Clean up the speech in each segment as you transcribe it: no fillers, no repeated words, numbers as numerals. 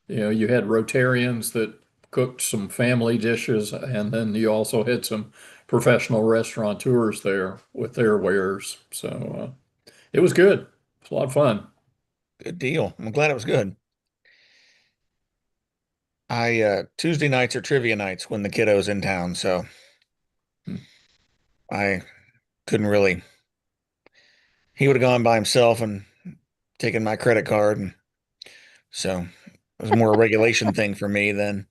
You had Rotarians that cooked some family dishes, and then you also had some professional restaurateurs there with their wares. So it was good. It's a lot of fun. Good deal. I'm glad it was good. I Tuesday nights are trivia nights when the kiddo's in town, so Hmm. I couldn't really. He would have gone by himself and taken my credit card, and so it was more a regulation thing for me than,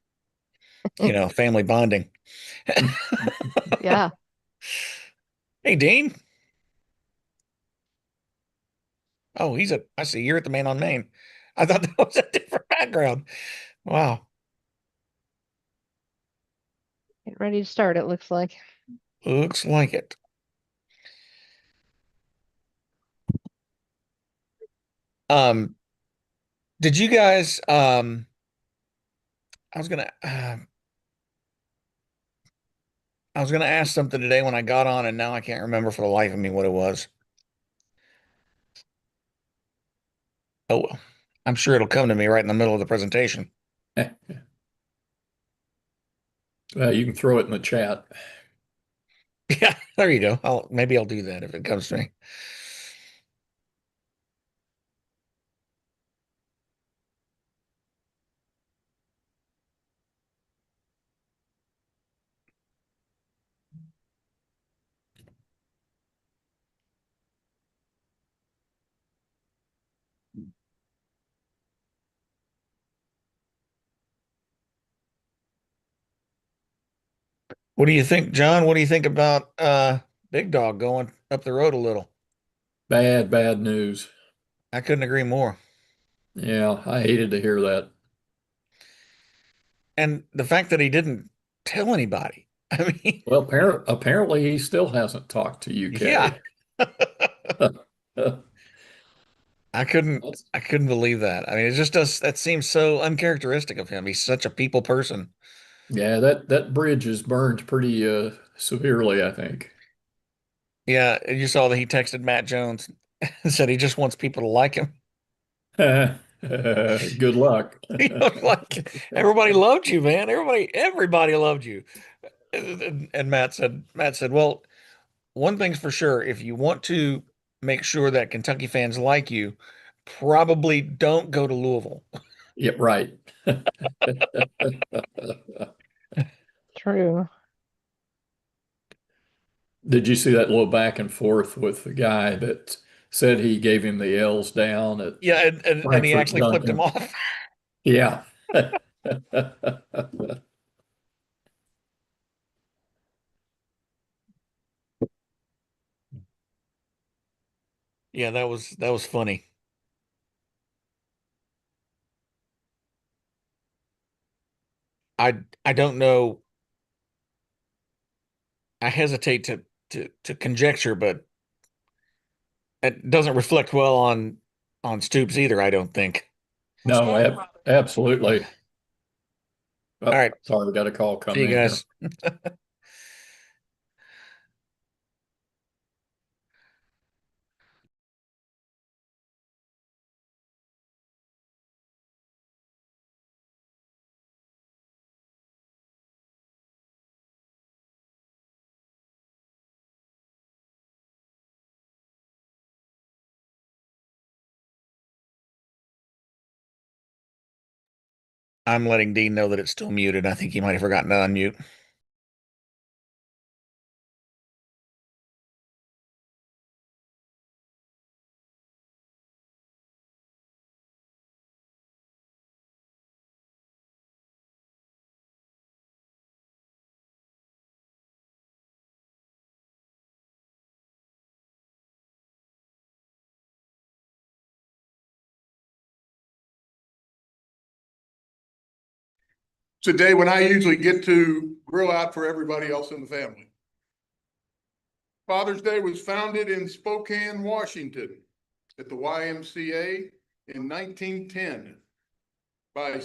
family bonding. Yeah. Hey, Dean. Oh, I see you're at the Man on Main. I thought that was a different background. Wow. Get ready to start, it looks like. Looks like it. Um, did you guys, I was gonna, I was gonna ask something today when I got on, and now I can't remember for the life of me what it was. Oh well, I'm sure it'll come to me right in the middle of the presentation. You can throw it in the chat. Yeah, there you go. Maybe I'll do that if it comes to me. What do you think, John? What do you think about Big Dog going up the road a little? Bad, bad news. I couldn't agree more. Yeah, I hated to hear that. And the fact that he didn't tell anybody. I mean, Well, apparently he still hasn't talked to yeah. UK. I couldn't I couldn't believe that. I mean, it just does that seems so uncharacteristic of him. He's such a people person. Yeah, that bridge is burned pretty severely, I think. Yeah, you saw that he texted Matt Jones and said he just wants people to like him. Good luck. Like everybody loved you, man. Everybody loved you. And Matt said, well, one thing's for sure, if you want to make sure that Kentucky fans like you, probably don't go to Louisville. Yeah, right. True. Did you see that little back and forth with the guy that said he gave him the L's down at Yeah, and he Frankfurt actually flipped him Duncan? off. Yeah. Yeah, that was funny. I don't know. I hesitate to conjecture, but it doesn't reflect well on Stoops either, I don't think. No, absolutely. All Oh, right, sorry, we got a call see you coming in here. guys. I'm letting Dean know that it's still muted. I think he might have forgotten to unmute. It's a day when I usually get to grill out for everybody else in the family. Father's Day was founded in Spokane, Washington at the YMCA in 1910 by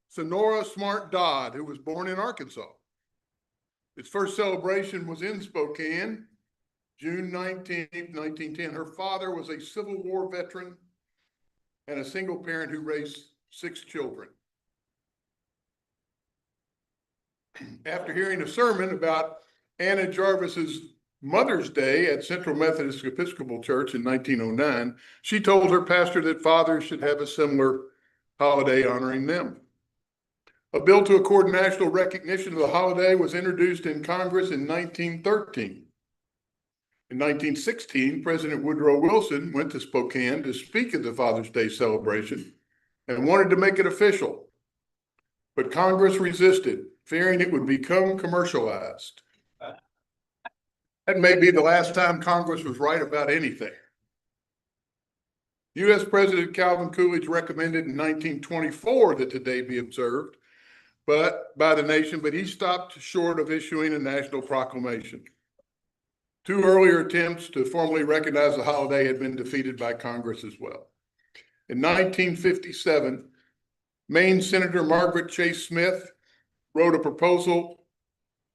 Sonora Smart Dodd, who was born in Arkansas. Its first celebration was in Spokane, June 19th, 1910. Her father was a Civil War veteran and a single parent who raised 6 children. after hearing a sermon about Anna Jarvis's Mother's Day at Central Methodist Episcopal Church in 1909, she told her pastor that fathers should have a similar holiday honoring them. A bill to accord national recognition of the holiday was introduced in Congress in 1913. In 1916, President Woodrow Wilson went to Spokane to speak at the Father's Day celebration and wanted to make it official. But Congress resisted, fearing it would become commercialized. That may be the last time Congress was right about anything. U.S. President Calvin Coolidge recommended in 1924 that the day be observed by the nation, but he stopped short of issuing a national proclamation. Two earlier attempts to formally recognize the holiday had been defeated by Congress as well. In 1957, Maine Senator Margaret Chase Smith wrote a proposal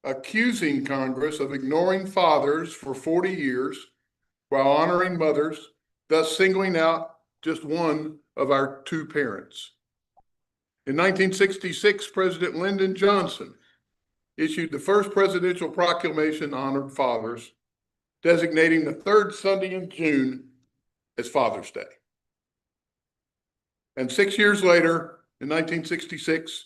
accusing Congress of ignoring fathers for 40 years while honoring mothers, thus singling out just one of our two parents. In 1966, President Lyndon Johnson issued the first presidential proclamation honored fathers, designating the third Sunday in June as Father's Day. And 6 years later, in 1966,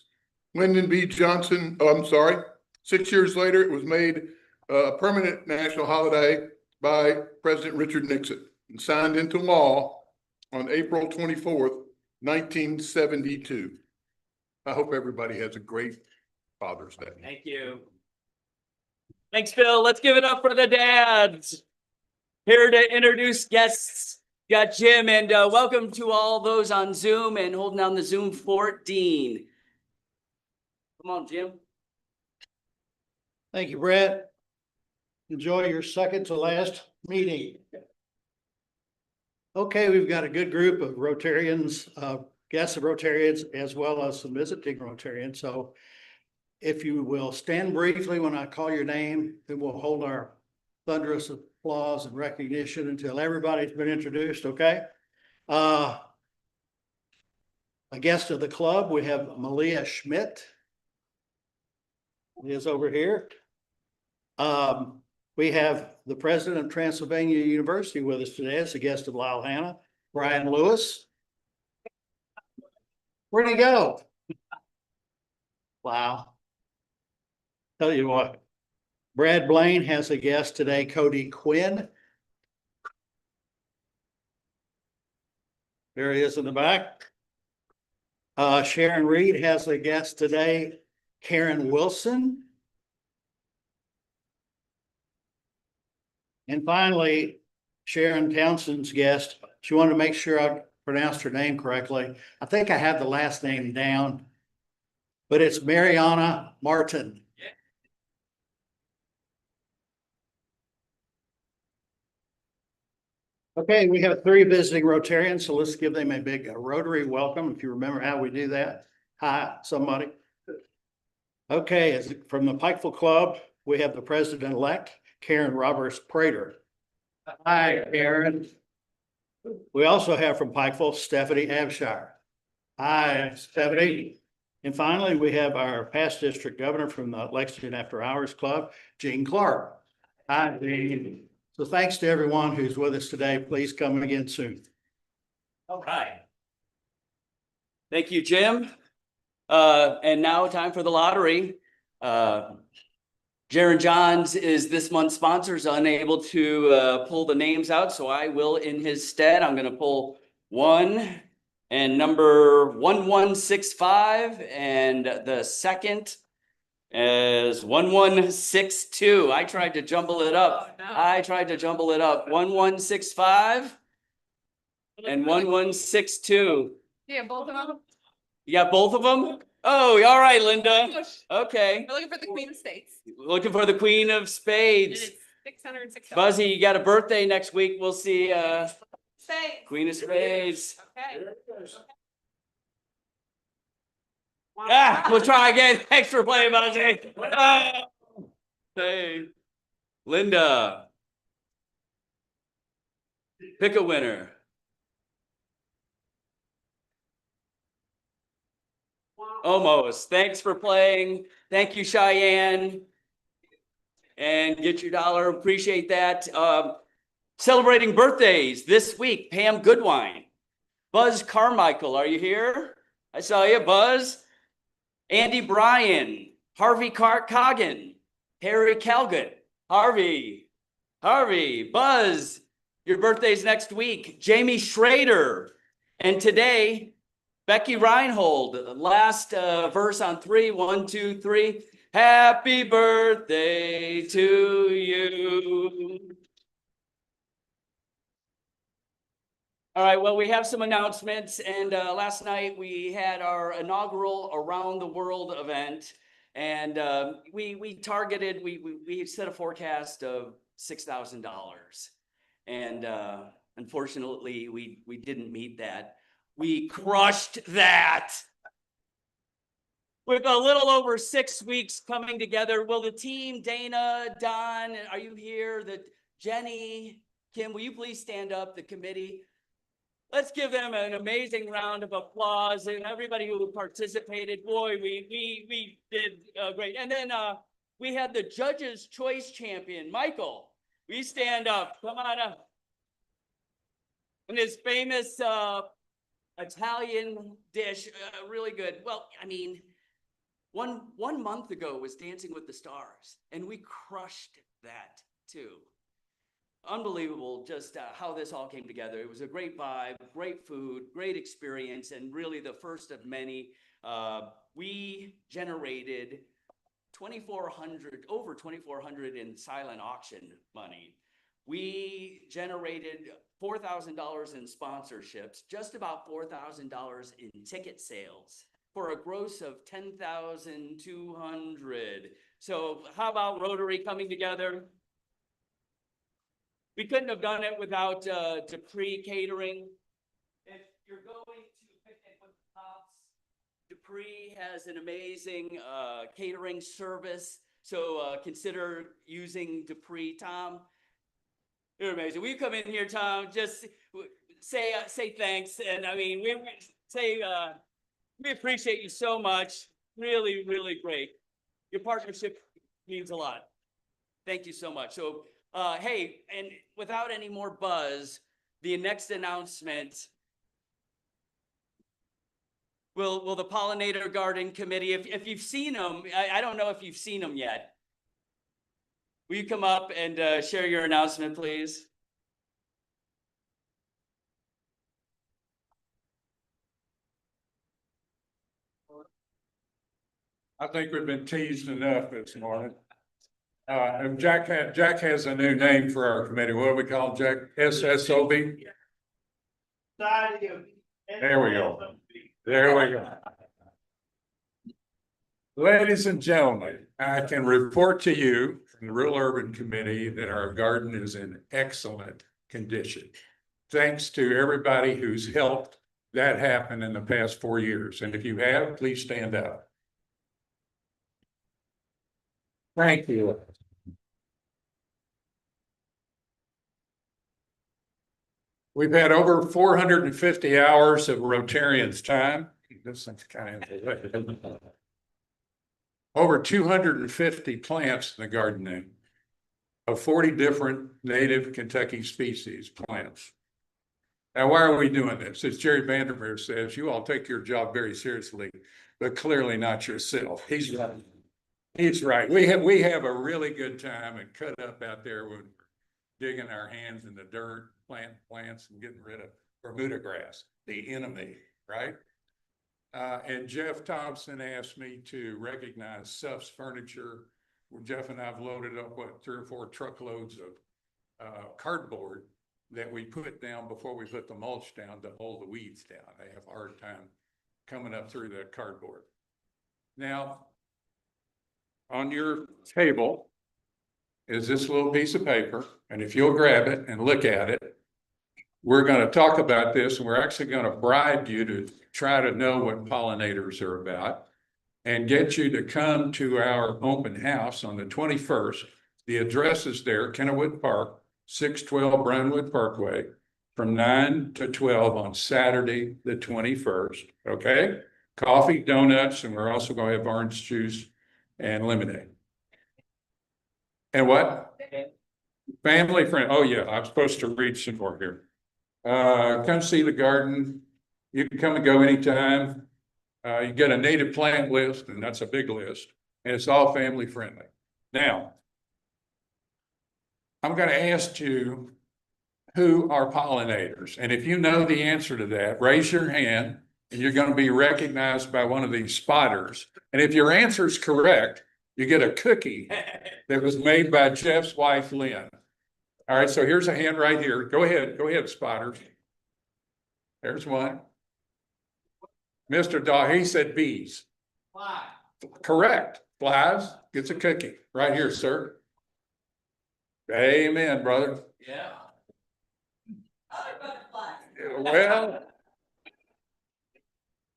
6 years later, it was made a permanent national holiday by President Richard Nixon and signed into law on April 24th, 1972. I hope everybody has a great Father's Day. Thank you. Thanks, Phil. Let's give it up for the dads. Here to introduce guests, got Jim, and welcome to all those on Zoom and holding down the Zoom fort, Dean. Come on, Jim. Thank you, Brett. Enjoy your second to last meeting. Okay, we've got a good group of Rotarians, guests of Rotarians, as well as some visiting Rotarians. So if you will stand briefly when I call your name, then we'll hold our thunderous applause and recognition until everybody's been introduced, okay? A guest of the club, we have Malia Schmidt. Is over here. We have the president of Transylvania University with us today as a guest of Lyle Hanna, Brian Lewis. Where'd he go? Wow. Tell you what, Brad Blaine has a guest today, Cody Quinn. There he is in the back. Sharon Reed has a guest today, Karen Wilson. And finally, Sharon Townsend's guest. She wanted to make sure I pronounced her name correctly. I think I have the last name down, but it's Mariana Martin. Okay, we have 3 visiting Rotarians, so let's give them a big Rotary welcome. If you remember how we do that. Hi, somebody. Okay, from the Pikeville Club, we have the president-elect, Karen Roberts Prater. Hi, Karen. We also have from Pikeville, Stephanie Abshire. Hi, Stephanie. And finally, we have our past district governor from the Lexington After Hours Club, Gene Clark. Hi, Gene. So thanks to everyone who's with us today. Please come again soon. All right. Thank you, Jim. And now time for the lottery. Jaron Johns is this month's sponsors, unable to pull the names out, so I will in his stead. I'm going to pull 1 and number 1165, and the second is 1162. I tried to jumble it up. Oh, no. I tried to jumble it up. 1165 and 1162. Yeah, both of them. You got both of them? Oh, all right, Linda. Okay. We're looking for the Queen of States. Looking for the Queen of And Spades. it's $606. Buzzy, you got a birthday next week. We'll see Spades. Queen of Spades. Okay. Ah, we'll try again. Thanks for playing, Buzzy. Ah. Hey, Linda. Pick a winner. Almost. Thanks for playing. Thank you, Cheyenne. And get your dollar. Appreciate that. Celebrating birthdays this week, Pam Goodwine. Buzz Carmichael, are you here? I saw you, Buzz. Andy Bryan, Harvey Coggin, Harry Calgut, Harvey, Buzz, your birthday's next week. Jamie Schrader. And today, Becky Reinhold, last verse on 3, 1, 2, 3. Happy birthday to you. All right, well, we have some announcements, and last night we had our inaugural Around the World event, and we targeted, we set a forecast of $6,000, and unfortunately, we didn't meet that. We crushed that. With a little over 6 weeks coming together, will the team, Dana, Don, are you here? Jenny, Kim, will you please stand up, the committee? Let's give them an amazing round of applause, and everybody who participated. Boy, we did great. And then we had the Judge's Choice champion, Michael. We stand up. Come on up. And his famous Italian dish, really good. Well, I mean, one month ago was Dancing with the Stars, and we crushed that too. Unbelievable just how this all came together. It was a great vibe, great food, great experience, and really the first of many. We generated over 2,400 in silent auction money. We generated $4,000 in sponsorships, just about $4,000 in ticket sales for a gross of $10,200. So how about Rotary coming together? We couldn't have done it without Dupree Catering. If you're going to Picnic with the Pops, Dupree has an amazing catering service. So consider using Dupree. Tom, you're amazing. Will you come in here, Tom? Just say thanks. And I mean, we appreciate you so much. Really, really great. Your partnership means a lot. Thank you so much. So. Hey, and without any more buzz, the next announcement, will the Pollinator Garden Committee, if you've seen them, I don't know if you've seen them yet. Will you come up and share your announcement, please? I think we've been teased enough this morning. Jack has a new name for our committee. What do we call Jack? SSOB? There we go. There we go. Ladies and gentlemen, I can report to you from the Rural Urban Committee that our garden is in excellent condition. Thanks to everybody who's helped that happen in the past 4 years. And if you have, please stand up. Thank you. We've had over 450 hours of Rotarians' time. This thing's kind of over 250 plants in the garden of 40 different native Kentucky species plants. Now, why are we doing this? As Jerry Vandermeer says, you all take your job very seriously, but clearly not yourself. He's right. He's right. We have a really good time and cut up out there when we're digging our hands in the dirt, planting plants and getting rid of Bermuda grass, the enemy, right? And Jeff Thompson asked me to recognize Suff's Furniture. Well, Jeff and I have loaded up, 3 or 4 truckloads of cardboard that we put down before we put the mulch down to hold the weeds down. They have a hard time coming up through that cardboard. Now, on your table is this little piece of paper, and if you'll grab it and look at it, we're going to talk about this, and we're actually going to bribe you to try to know what pollinators are about and get you to come to our open house on the 21st. The address is there, Kennewood Park, 612 Brownwood Parkway, from 9 to 12 on Saturday, the 21st. Okay? coffee, donuts, and we're also going to have orange juice and lemonade. And what? Family friend. Oh, yeah, I'm supposed to read some more here. Come see the garden. You can come and go anytime. You get a native plant list, and that's a big list, and it's all family friendly. Now, I'm going to ask you who are pollinators, and if you know the answer to that, raise your hand, and you're going to be recognized by one of these spotters. And if your answer is correct, you get a cookie that was made by Jeff's wife, Lynn. All right, so here's a hand right here. Go ahead, spotters. There's one. Mr. Daw, he said bees. Fly. Correct. Flies gets a cookie right here, sir. Amen, brother. Yeah. Well,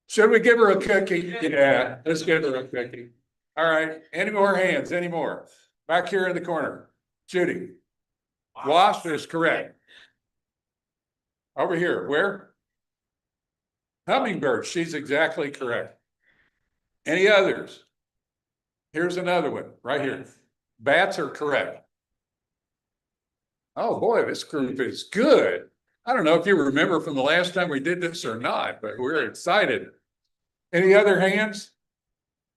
should we give her a cookie? Yeah, let's give her a cookie. All right, any more hands, any more? Back here in the corner. Judy. Wasp is correct. Over here, where? Hummingbird, she's exactly correct. Any others? Here's another one, right here. Bats are correct. Oh boy, this group is good. I don't know if you remember from the last time we did this or not, but we're excited. Any other hands?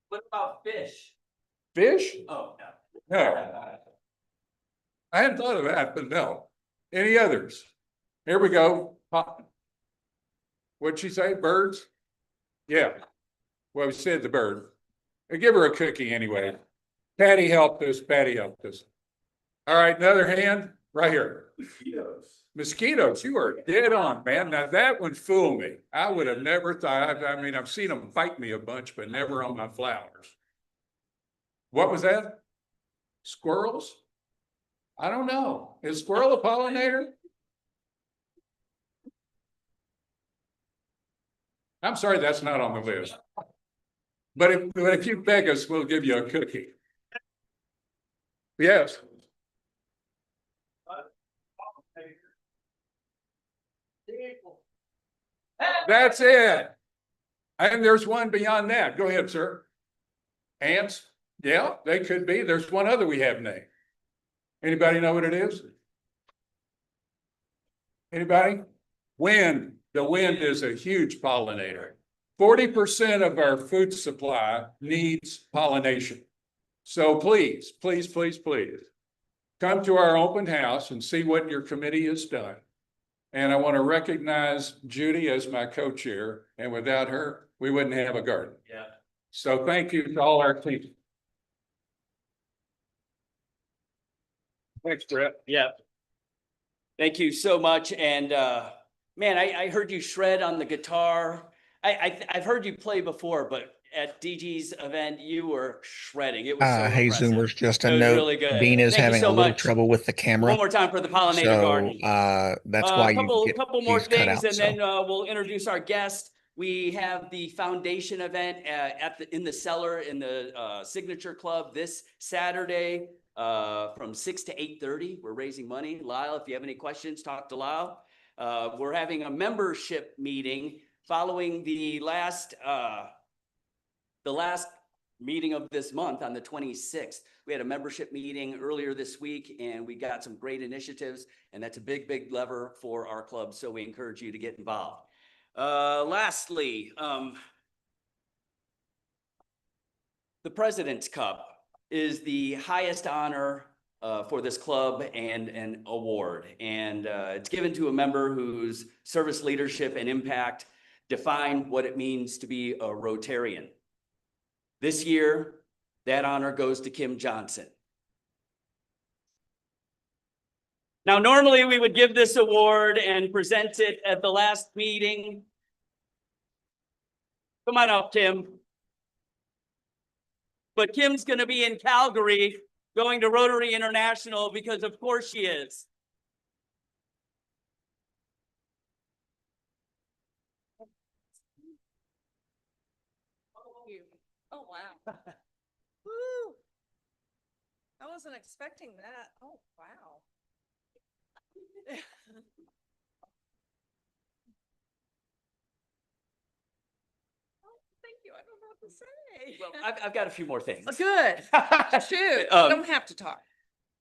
What about fish? Fish? Oh, No. I hadn't thought of that, but no. Any others? Here we go. What'd she say? Birds? Yeah. Well, we said the bird. I give her a cookie anyway. Patty helped us. Patty helped us. All right, another hand right here. Mosquitoes. Mosquitoes. You are dead on, man. Now that one fooled me. I would have never thought. I mean, I've seen them bite me a bunch, but never on my flowers. What was that? Squirrels? I don't know. Is squirrel a pollinator? I'm sorry, that's not on the list. But if you beg us, we'll give you a cookie. Yes. That's it. And there's one beyond that. Go ahead, sir. Ants? Yeah, they could be. There's one other we have named. Anybody know what it is? Anybody? Wind. The wind is a huge pollinator. 40% of our food supply needs pollination. So please, please, please, please come to our open house and see what your committee has done. And I want to recognize Judy as my co-chair. And without her, we wouldn't have a garden. Yeah. So thank you to all our team. Thanks, Brett. Yeah. Thank you so much. And man, I heard you shred on the guitar. I've heard you play before, but at DG's event, you were shredding. It was so Hey, impressive. Zoomers, just It a was note. really good. Bean is Thank you having so a little much. trouble with the camera. One more time for the pollinator garden. That's why you couple get more these cut things, out. and So then we'll introduce our guest. We have the foundation event in the cellar in the Signature Club this Saturday from 6 to 8:30. We're raising money. Lyle, if you have any questions, talk to Lyle. We're having a membership meeting following the last meeting of this month on the 26th. We had a membership meeting earlier this week, and we got some great initiatives, and that's a big, big lever for our club. So we encourage you to get involved. Lastly, the President's Cup is the highest honor for this club and an award. And it's given to a member whose service leadership and impact define what it means to be a Rotarian. This year, that honor goes to Kim Johnson. Now, normally we would give this award and present it at the last meeting. Come on up, Kim. But Kim's going to be in Calgary going to Rotary International because of course she is. Oh, wow. Woo. I wasn't expecting that. Oh, wow. Oh, thank what to say. Well, I've got a few more things. Good. Shoot, Um, don't have to talk.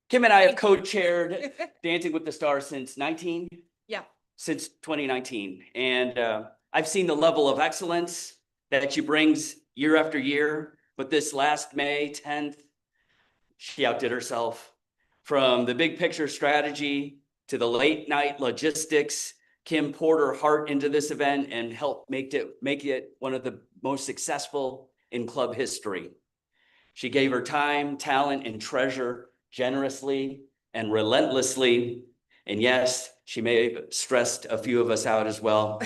Kim and I have co-chaired Dancing with the Stars since Yeah. since 2019. And I've seen the level of excellence that she brings year after year. But this last May 10th, she outdid herself. From the big picture strategy to the late night logistics, Kim poured her heart into this event and helped make it one of the most successful in club history. She gave her time, talent, and treasure generously and relentlessly. And yes, she may have stressed a few of us out as well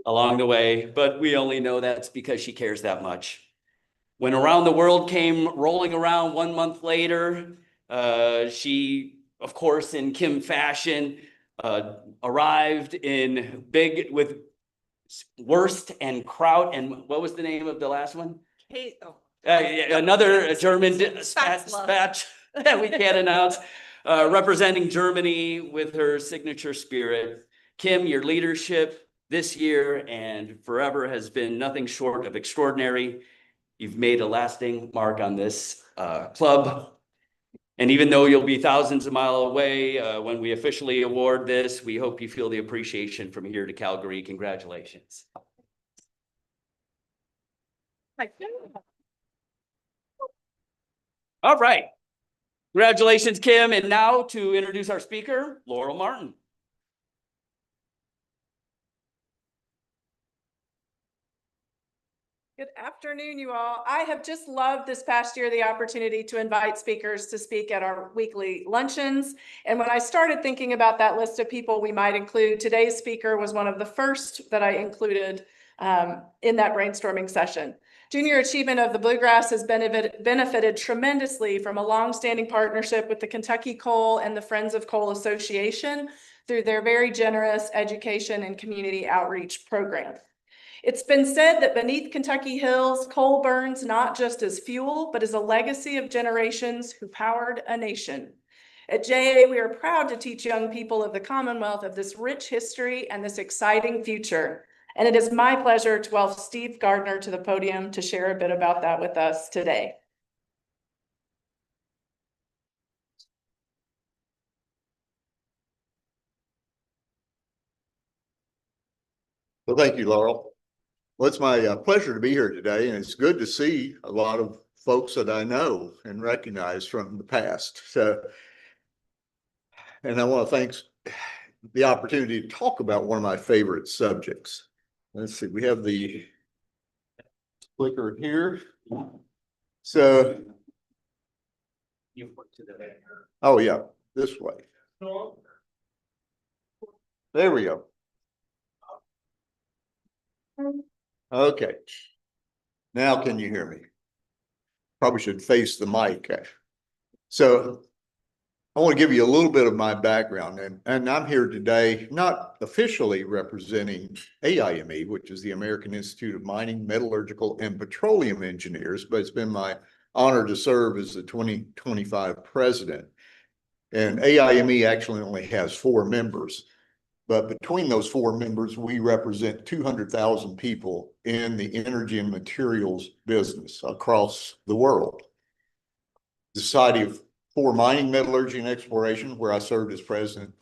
along the way, but we only know that's because she cares that much. When Around the World came rolling around 1 month later, she, of course, in Kim fashion, arrived in big with Wurst and Kraut. And what was the name of the last one? Hey, oh. Another German Spatzle. spatch that we can't announce, representing Germany with her signature spirit. Kim, your leadership this year and forever has been nothing short of extraordinary. You've made a lasting mark on this club. And even though you'll be thousands of miles away when we officially award this, we hope you feel the appreciation from here to Calgary. Congratulations. All right. Congratulations, Kim. And now to introduce our speaker, Laurel Martin. Good afternoon, you all. I have just loved this past year the opportunity to invite speakers to speak at our weekly luncheons. And when I started thinking about that list of people we might include, today's speaker was one of the first that I included in that brainstorming session. Junior Achievement of the Bluegrass has benefited tremendously from a longstanding partnership with the Kentucky Coal and the Friends of Coal Association through their very generous education and community outreach program. It's been said that beneath Kentucky hills, coal burns not just as fuel, but as a legacy of generations who powered a nation. At JA, we are proud to teach young people of the Commonwealth of this rich history and this exciting future. And it is my pleasure to welcome Steve Gardner to the podium to share a bit about that with us today. Well, thank you, Laurel. Well, it's my pleasure to be here today, and it's good to see a lot of folks that I know and recognize from the past. And I want to thank the opportunity to talk about one of my favorite subjects. Let's see, we have the clicker here. So, oh yeah, this way. There we go. Okay. Now can you hear me? Probably should face the mic. So I want to give you a little bit of my background, and I'm here today not officially representing AIME, which is the American Institute of Mining, Metallurgical, and Petroleum Engineers, but it's been my honor to serve as the 2025 president. And AIME actually only has 4 members. But between those 4 members, we represent 200,000 people in the energy and materials business across the world. The Society for Mining, Metallurgy, and Exploration, where I served as president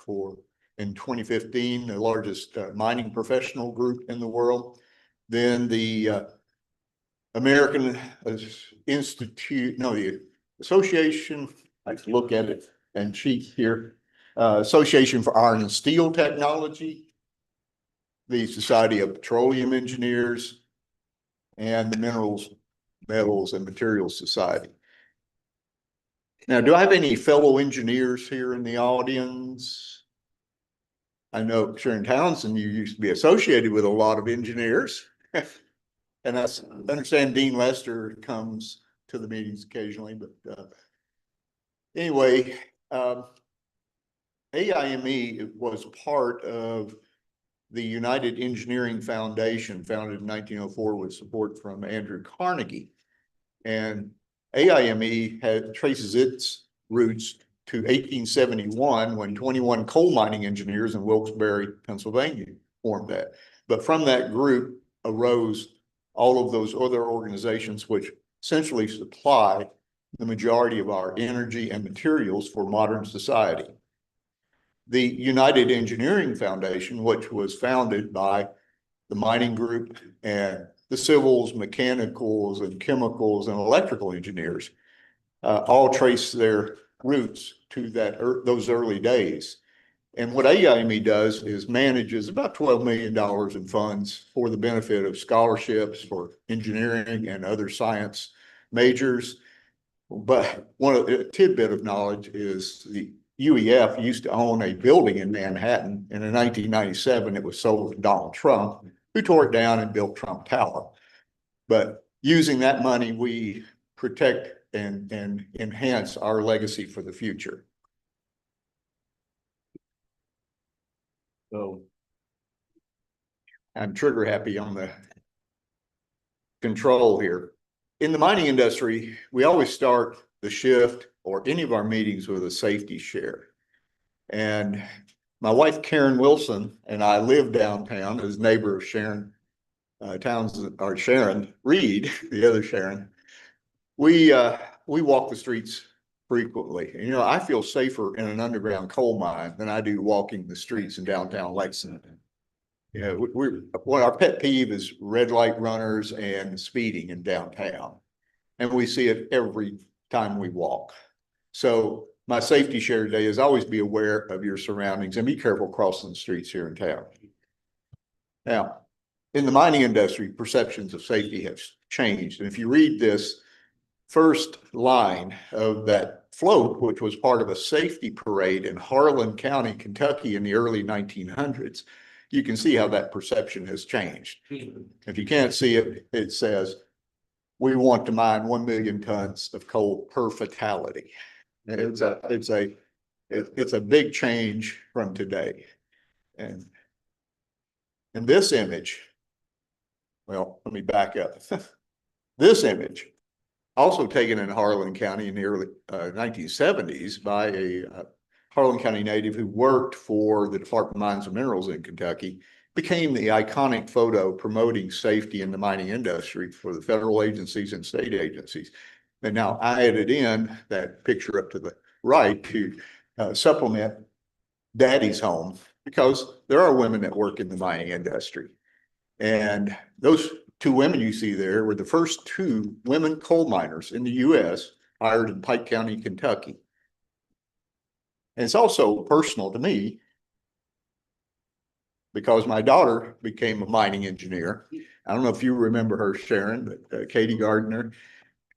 in 2015, the largest mining professional group in the world. Then the American Institute, no, the Association, I can look at it and cheat here. Association for Iron and Steel Technology, the Society of Petroleum Engineers, and the Minerals, Metals, and Materials Society. Now, do I have any fellow engineers here in the audience? I know Sharon Townsend, you used to be associated with a lot of engineers. And I understand Dean Lester comes to the meetings occasionally, but anyway, AIME was part of the United Engineering Foundation, founded in 1904 with support from Andrew Carnegie. And AIME traces its roots to 1871 when 21 coal mining engineers in Wilkes-Barre, Pennsylvania formed that. But from that group arose all of those other organizations which essentially supply the majority of our energy and materials for modern society. The United Engineering Foundation, which was founded by the mining group and the civils, mechanicals, and chemicals and electrical engineers, all trace their roots to those early days. And what AIME does is manages about $12 million in funds for the benefit of scholarships for engineering and other science majors. But one of the tidbit of knowledge is the UEF used to own a building in Manhattan, and in 1997 it was sold to Donald Trump, who tore it down and built Trump Tower. But using that money, we protect and enhance our legacy for the future. So I'm trigger happy on the control here. In the mining industry, we always start the shift or any of our meetings with a safety share. And my wife, Karen Wilson, and I live downtown as neighbor of Sharon Townsend, or Sharon Reed, the other Sharon. We walk the streets frequently. And, you know, I feel safer in an underground coal mine than I do walking the streets in downtown Lexington. You know, one of our pet peeve is red light runners and speeding in downtown. And we see it every time we walk. So my safety share today is always be aware of your surroundings and be careful crossing the streets here in town. Now, in the mining industry, perceptions of safety have changed. And if you read this first line of that float, which was part of a safety parade in Harlan County, Kentucky in the early 1900s, you can see how that perception has changed. If you can't see it, it says, we want to mine 1 million tons of coal per fatality. It's a big change from today. And this image, well, let me back up. This image, also taken in Harlan County in the early 1970s by a Harlan County native who worked for the Department of Mines and Minerals in Kentucky, became the iconic photo promoting safety in the mining industry for the federal agencies and state agencies. And now I added in that picture up to the right to supplement Daddy's home, because there are women that work in the mining industry. And those two women you see there were the first two women coal miners in the U.S. hired in Pike County, Kentucky. And it's also personal to me because my daughter became a mining engineer. I don't know if you remember her, Sharon, but Katie Gardner,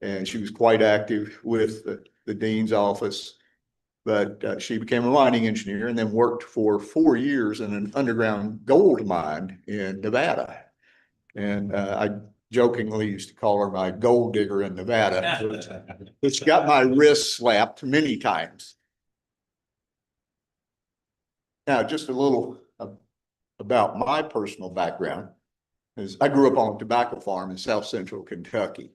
and she was quite active with the dean's office. But she became a mining engineer and then worked for 4 years in an underground gold mine in Nevada. And I jokingly used to call her my gold digger in Nevada. It's got my wrist slapped many times. Now, just a little about my personal background is I grew up on a tobacco farm in South Central Kentucky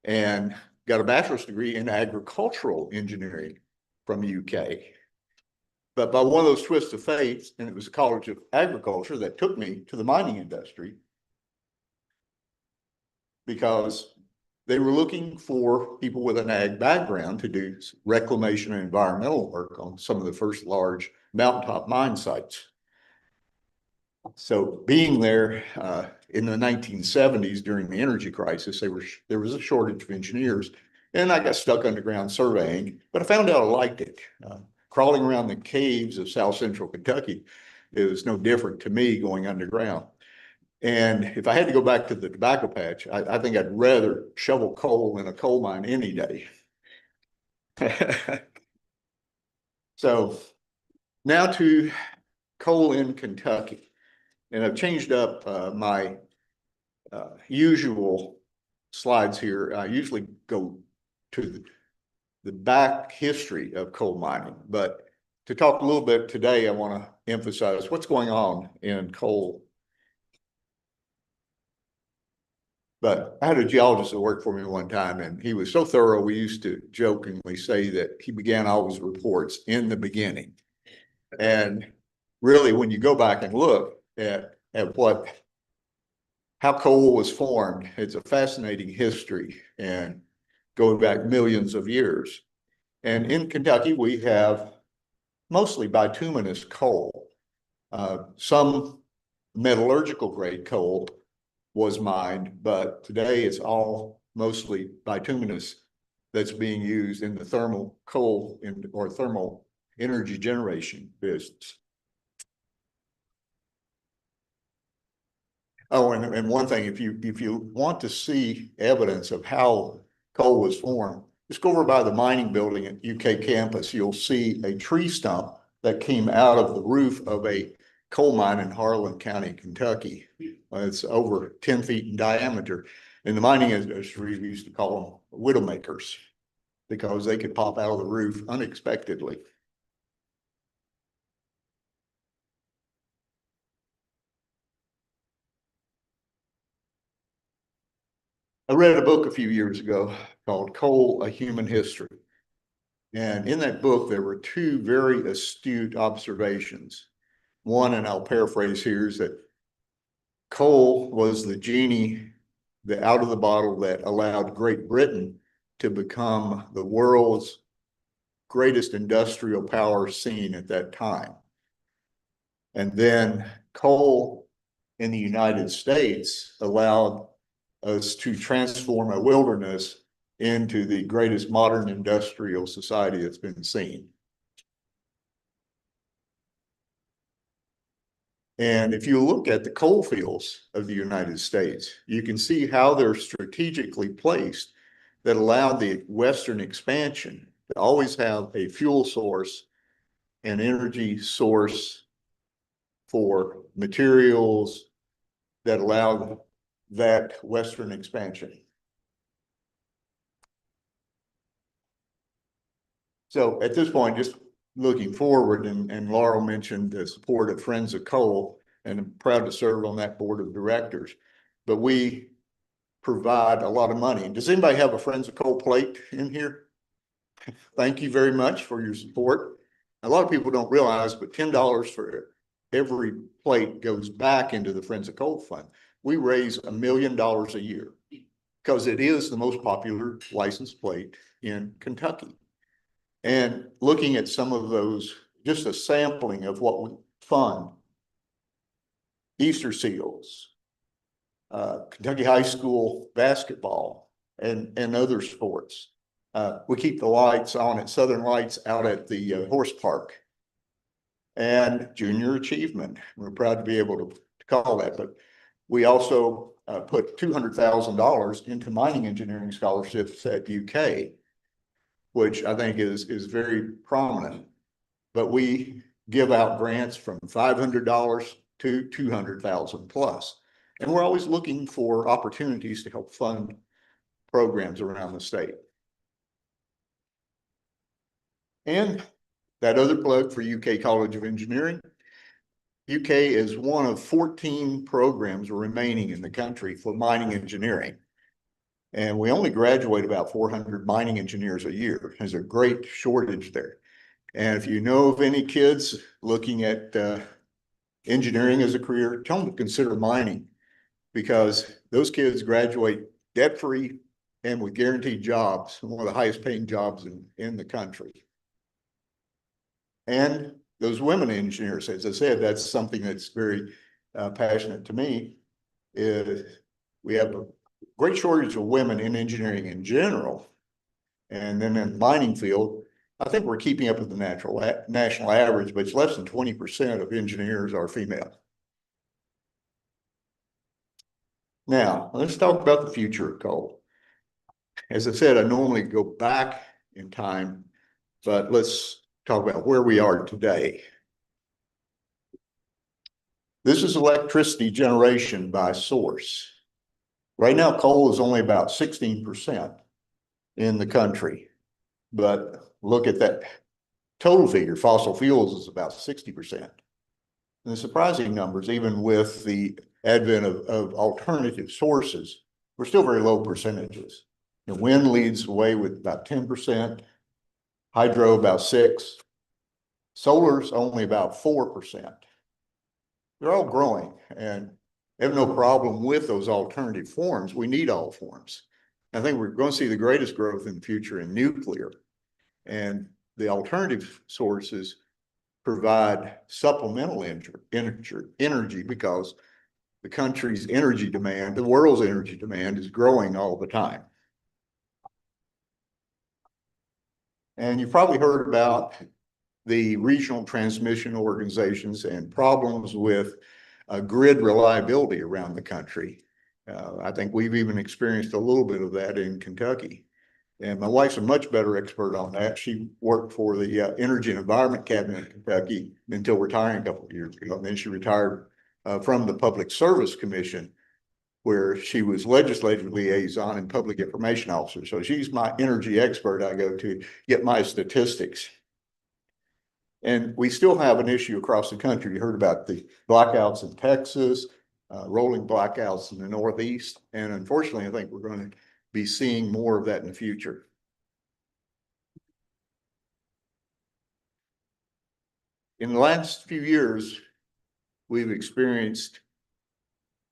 and got a bachelor's degree in agricultural engineering from the UK. But by one of those twists of fate, and it was a college of agriculture that took me to the mining industry because they were looking for people with an ag background to do reclamation and environmental work on some of the first large mountaintop mine sites. So being there in the 1970s during the energy crisis, there was a shortage of engineers, and I got stuck underground surveying, but I found out I liked it. Crawling around the caves of South Central Kentucky, it was no different to me going underground. And if I had to go back to the tobacco patch, I think I'd rather shovel coal in a coal mine any day. So now to coal in Kentucky. And I've changed up my usual slides here. I usually go to the back history of coal mining, but to talk a little bit today, I want to emphasize what's going on in coal. But I had a geologist that worked for me one time, and he was so thorough, we used to jokingly say that he began all his reports in the beginning. And really, when you go back and look at what how coal was formed. It's a fascinating history and going back millions of years. And in Kentucky, we have mostly bituminous coal. Some metallurgical grade coal was mined, but today it's all mostly bituminous that's being used in the thermal coal or thermal energy generation business. Oh, and one thing, if you want to see evidence of how coal was formed, just go over by the mining building at UK campus. You'll see a tree stump that came out of the roof of a coal mine in Harlan County, Kentucky. It's over 10 feet in diameter. In the mining industry, we used to call them widowmakers because they could pop out of the roof unexpectedly. I read a book a few years ago called Coal, A Human History. And in that book, there were two very astute observations. One, and I'll paraphrase here, is that coal was the genie out of the bottle that allowed Great Britain to become the world's greatest industrial power scene at that time. And then coal in the United States allowed us to transform a wilderness into the greatest modern industrial society that's been seen. And if you look at the coal fields of the United States, you can see how they're strategically placed that allowed the Western expansion to always have a fuel source and energy source for materials that allowed that Western expansion. So at this point, just looking forward, and Laurel mentioned the support of Friends of Coal, and I'm proud to serve on that board of directors. But we provide a lot of money. Does anybody have a Friends of Coal plate in here? Thank you very much for your support. A lot of people don't realize, but $10 for every plate goes back into the Friends of Coal Fund. We raise $1 million a year because it is the most popular license plate in Kentucky. And looking at some of those, just a sampling of what we fund: Easter seals, Kentucky high school basketball, and other sports. We keep the lights on at Southern Lights out at the horse park. And junior achievement, we're proud to be able to call that. But we also put $200,000 into mining engineering scholarships at UK, which I think is very prominent. But we give out grants from $500 to $200,000 plus. And we're always looking for opportunities to help fund programs around the state. And that other plug for UK College of Engineering. UK is one of 14 programs remaining in the country for mining engineering. And we only graduate about 400 mining engineers a year. There's a great shortage there. And if you know of any kids looking at engineering as a career, tell them to consider mining, because those kids graduate debt-free and with guaranteed jobs, one of the highest paying jobs in the country. And those women engineers, as I said, that's something that's very passionate to me. We have a great shortage of women in engineering in general. And then in the mining field, I think we're keeping up with the national average, but it's less than 20% of engineers are female. Now, let's talk about the future of coal. As I said, I normally go back in time, but let's talk about where we are today. This is electricity generation by source. Right now, coal is only about 16% in the country, but look at that total figure. Fossil fuels is about 60%. And the surprising numbers, even with the advent of alternative sources, we're still very low percentages. The wind leads the way with about 10%, hydro about 6%, solar's only about 4%. They're all growing, and I have no problem with those alternative forms. We need all forms. I think we're going to see the greatest growth in the future in nuclear. And the alternative sources provide supplemental energy because the country's energy demand, the world's energy demand is growing all the time. And you've probably heard about the regional transmission organizations and problems with grid reliability around the country. I think we've even experienced a little bit of that in Kentucky. And my wife's a much better expert on that. She worked for the Energy and Environment Cabinet in Kentucky until retiring a couple of years ago. And then she retired from the Public Service Commission, where she was legislative liaison and public information officer. So she's my energy expert I go to get my statistics. And we still have an issue across the country. You heard about the blackouts in Texas, rolling blackouts in the Northeast. And unfortunately, I think we're going to be seeing more of that in the future. In the last few years, we've experienced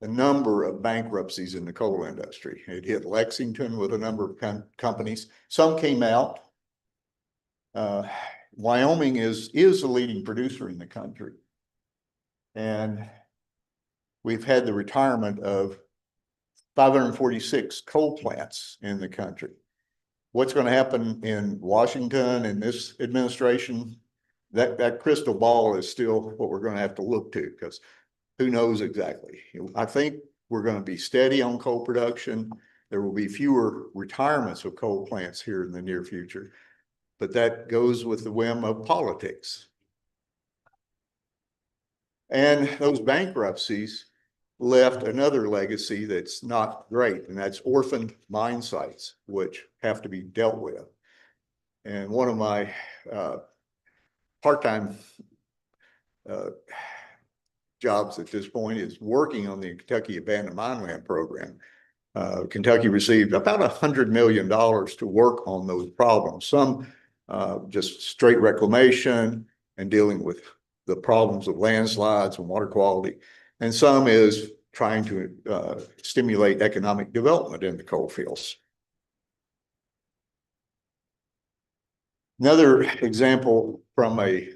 a number of bankruptcies in the coal industry. It hit Lexington with a number of companies. Some came out. Wyoming is the leading producer in the country. And we've had the retirement of 546 coal plants in the country. What's going to happen in Washington in this administration? That crystal ball is still what we're going to have to look to, because who knows exactly. I think we're going to be steady on coal production. There will be fewer retirements of coal plants here in the near future, but that goes with the whim of politics. And those bankruptcies left another legacy that's not great, and that's orphaned mine sites, which have to be dealt with. And one of my part-time jobs at this point is working on the Kentucky Abandoned Mine Land Program. Kentucky received about $100 million to work on those problems. Some just straight reclamation and dealing with the problems of landslides and water quality. And some is trying to stimulate economic development in the coal fields. Another example from a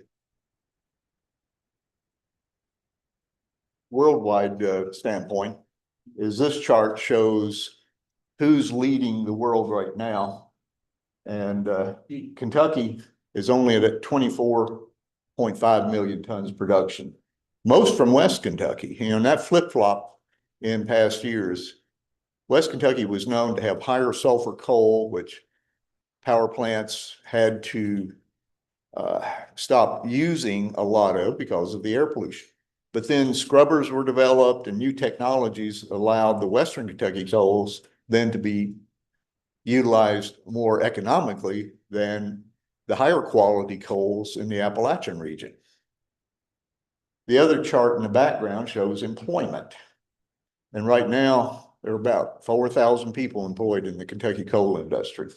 worldwide standpoint is this chart shows who's leading the world right now. And Kentucky is only at 24.5 million tons production, most from West Kentucky. And that flip-flop in past years. West Kentucky was known to have higher sulfur coal, which power plants had to stop using a lot of because of the air pollution. But then scrubbers were developed and new technologies allowed the Western Kentucky coals then to be utilized more economically than the higher quality coals in the Appalachian region. The other chart in the background shows employment. And right now, there are about 4,000 people employed in the Kentucky coal industry.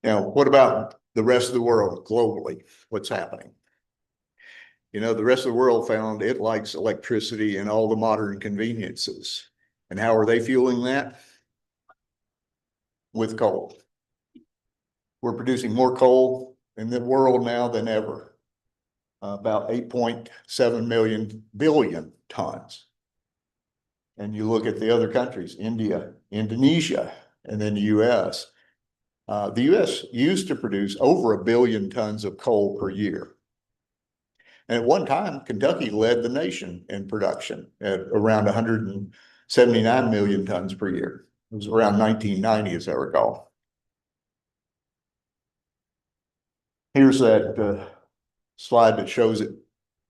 Now, what about the rest of the world globally? What's happening? You know, the rest of the world found it likes electricity and all the modern conveniences. And how are they fueling that? With coal. We're producing more coal in the world now than ever. About 8.7 billion tons. And you look at the other countries, India, Indonesia, and then the US. The US used to produce over 1 billion tons of coal per year. And at one time, Kentucky led the nation in production at around 179 million tons per year. It was around 1990, as I recall. Here's that slide that shows it,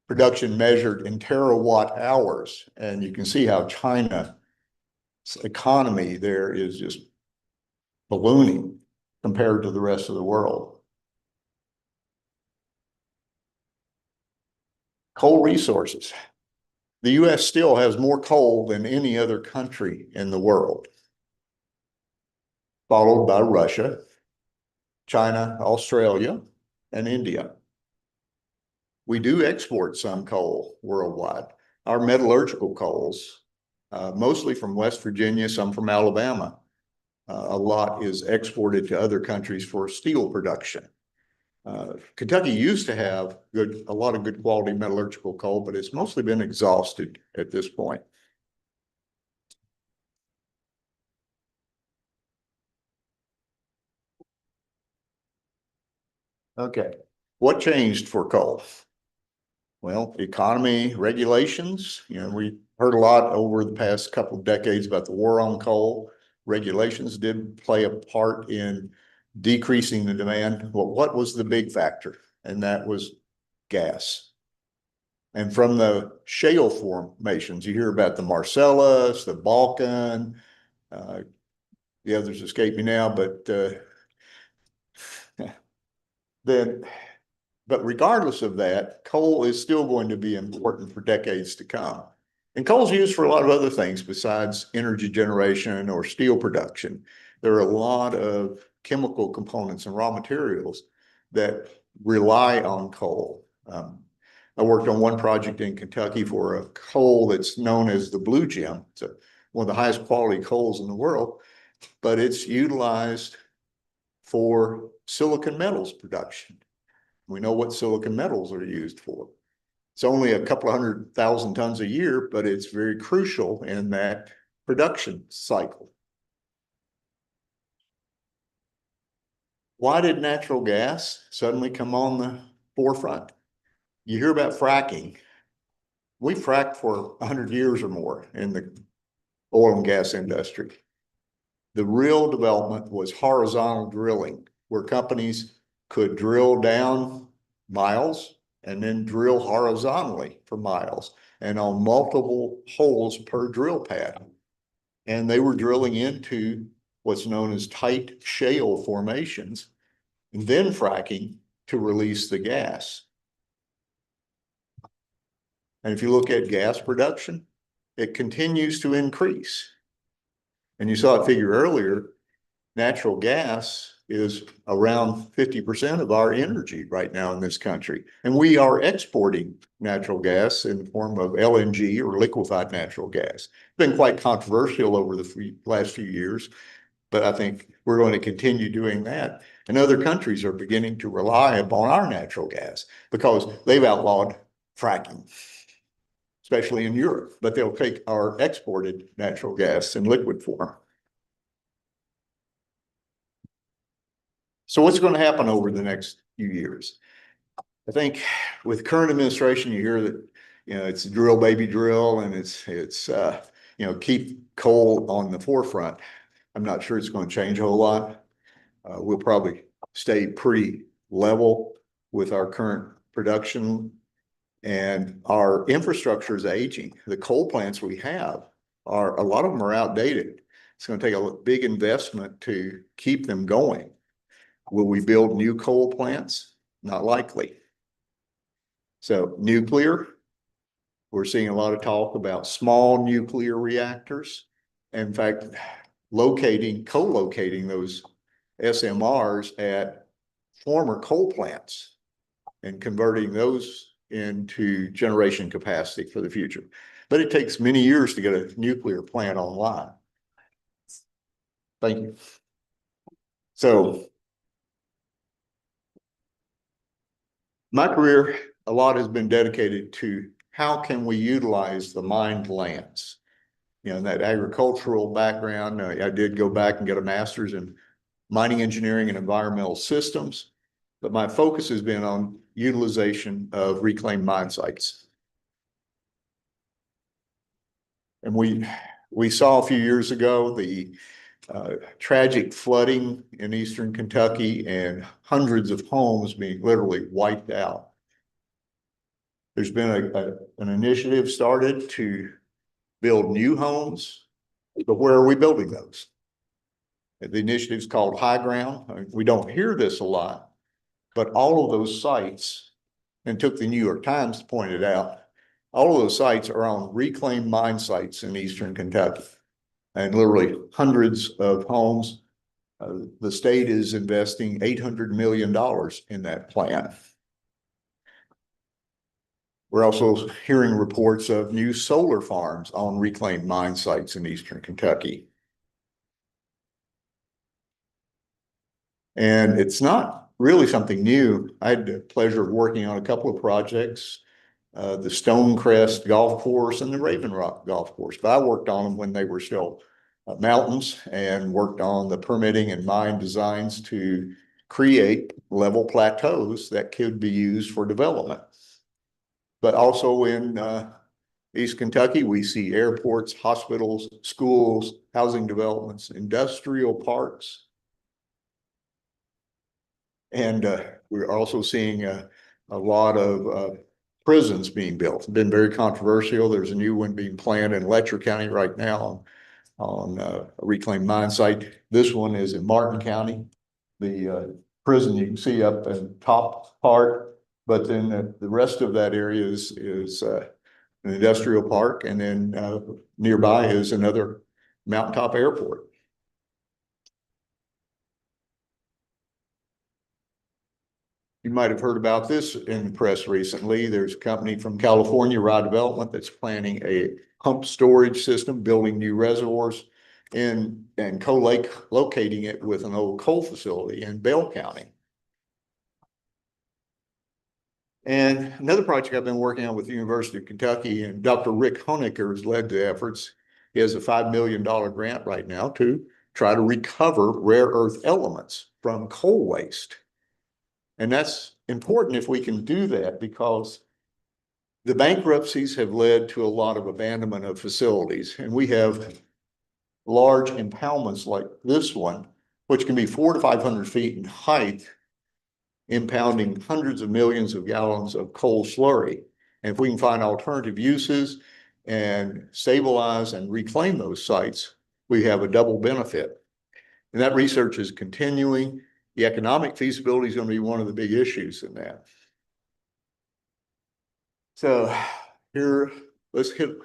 production measured in terawatt hours. And you can see how China's economy there is just ballooning compared to the rest of the world. Coal resources. The US still has more coal than any other country in the world, followed by Russia, China, Australia, and India. we do export some coal worldwide. Our metallurgical coals, mostly from West Virginia, some from Alabama. A lot is exported to other countries for steel production. Kentucky used to have a lot of good quality metallurgical coal, but it's mostly been exhausted at this point. Okay, what changed for coal? Well, economy, regulations, we heard a lot over the past couple of decades about the war on coal. Regulations did play a part in decreasing the demand. Well, what was the big factor? And that was gas. And from the shale formations, you hear about the Marcellus, the Balkan, the others escape me now, but but regardless of that, coal is still going to be important for decades to come. And coal is used for a lot of other things besides energy generation or steel production. There are a lot of chemical components and raw materials that rely on coal. I worked on one project in Kentucky for a coal that's known as the blue gem. It's one of the highest quality coals in the world, but it's utilized for silicon metals production. We know what silicon metals are used for. It's only a couple of 100,000 tons a year, but it's very crucial in that production cycle. Why did natural gas suddenly come on the forefront? You hear about fracking. We fracked for 100 years or more in the oil and gas industry. The real development was horizontal drilling, where companies could drill down miles and then drill horizontally for miles and on multiple holes per drill pad. And they were drilling into what's known as tight shale formations and then fracking to release the gas. And if you look at gas production, it continues to increase. And you saw a figure earlier, natural gas is around 50% of our energy right now in this country. And we are exporting natural gas in the form of LNG or liquefied natural gas. It's been quite controversial over the last few years, but I think we're going to continue doing that. And other countries are beginning to rely upon our natural gas because they've outlawed fracking, especially in Europe, but they'll take our exported natural gas in liquid form. So what's going to happen over the next few years? I think with current administration, you hear that, it's drill, baby, drill, and it's keep coal on the forefront. I'm not sure it's going to change a whole lot. We'll probably stay pretty level with our current production, and our infrastructure is aging. The coal plants we have a lot of them are outdated. It's going to take a big investment to keep them going. Will we build new coal plants? Not likely. So nuclear, we're seeing a lot of talk about small nuclear reactors. In fact, co-locating those SMRs at former coal plants and converting those into generation capacity for the future. But it takes many years to get a nuclear plant online. Thank you. So my career, a lot has been dedicated to how can we utilize the mined lands. That agricultural background, I did go back and get a master's in mining engineering and environmental systems, but my focus has been on utilization of reclaimed mine sites. And we saw a few years ago the tragic flooding in eastern Kentucky and hundreds of homes being literally wiped out. There's been an initiative started to build new homes, but where are we building those? The initiative is called High Ground. We don't hear this a lot, but all of those sites, and took the New York Times to point it out, all of those sites are on reclaimed mine sites in eastern Kentucky. And literally hundreds of homes. The state is investing $800 million in that plan. We're also hearing reports of new solar farms on reclaimed mine sites in eastern Kentucky. And it's not really something new. I had the pleasure of working on a couple of projects, the Stonecrest Golf Course and the Raven Rock Golf Course. But I worked on them when they were still mountains, and worked on the permitting and mine designs to create level plateaus that could be used for development. But also in East Kentucky, we see airports, hospitals, schools, housing developments, industrial parks. And we're also seeing a lot of prisons being built. It's been very controversial. There's a new one being planned in Letcher County right now on a reclaimed mine site. This one is in Martin County. The prison you can see up in top part, but then the rest of that area is an industrial park, and then nearby is another mountaintop airport. You might have heard about this in the press recently. There's a company from California, Rye Development, that's planning a pump storage system, building new reservoirs and co-locating it with an old coal facility in Bell County. And another project I've been working on with the University of Kentucky, and Dr. Rick Honecker has led the efforts. He has a $5 million grant right now to try to recover rare earth elements from coal waste. And that's important if we can do that, because the bankruptcies have led to a lot of abandonment of facilities. And we have large impoundments like this one, which can be 400 to 500 feet in height, impounding hundreds of millions of gallons of coal slurry. And if we can find alternative uses and stabilize and reclaim those sites, we have a double benefit. And that research is continuing. The economic feasibility is going to be one of the big issues in that. So here, let's hit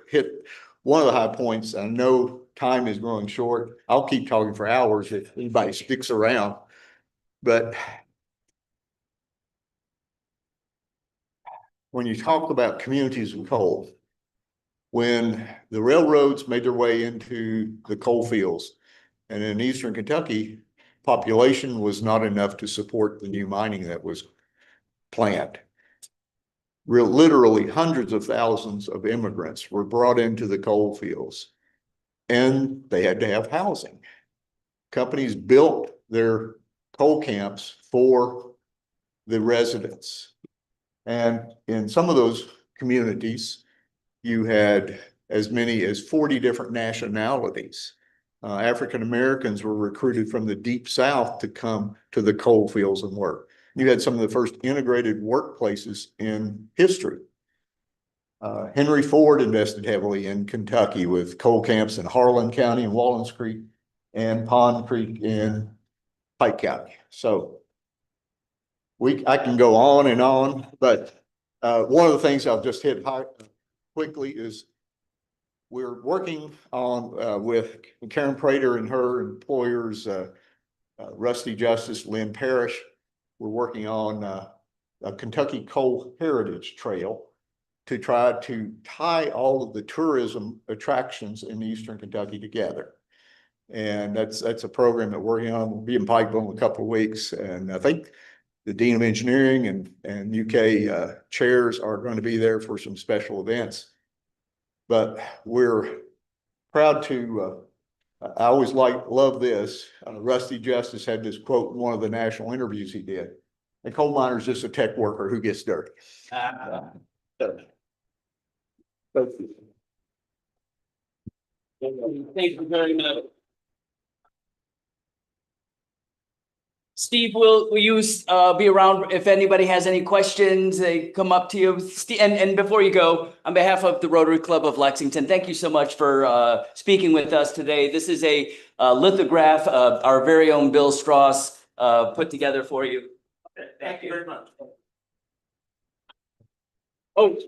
one of the high points. I know time is growing short. I'll keep talking for hours if anybody sticks around. But when you talk about communities of coal, when the railroads made their way into the coal fields, and in eastern Kentucky, population was not enough to support the new mining that was planned. Literally hundreds of thousands of immigrants were brought into the coal fields, and they had to have housing. Companies built their coal camps for the residents. And in some of those communities, you had as many as 40 different nationalities. African Americans were recruited from the deep South to come to the coal fields and work. You had some of the first integrated workplaces in history. Henry Ford invested heavily in Kentucky with coal camps in Harlan County and Wallens Creek and Pond Creek in Pike County. So I can go on, but one of the things I'll just hit quickly is we're working on with Karen Prater and her employers, Rusty Justice, Lynn Parrish. We're working on a Kentucky Coal Heritage Trail to try to tie all of the tourism attractions in eastern Kentucky together. And that's a program that we're working on. We'll be in Pikeville in a couple of weeks. And I think the Dean of Engineering and UK chairs are going to be there for some special events. But we're proud to, I always love this. Rusty Justice had this quote in one of the national interviews he did. A coal miner is just a tech worker who gets dirty. Thank you very much. Steve, will you be around if anybody has any questions? They come up to you. And before you go, on behalf of the Rotary Club of Lexington, thank you so much for speaking with us today. This is a lithograph of our very own Bill Strauss put together for you. Thank you very much. Oh.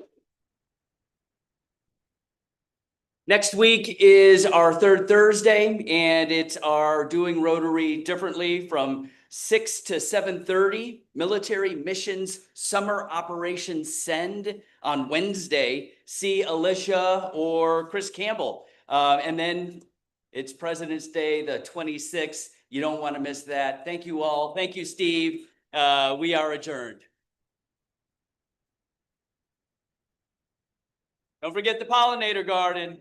Next week is our third Thursday, and it's our Doing Rotary Differently from 6 to 7:30, Military Missions Summer Operation Send. on Wednesday, see Alicia or Chris Campbell. And then it's President's Day, the 26th. You don't want to miss that. Thank you all. Thank you, Steve. We are adjourned. Don't forget the pollinator garden.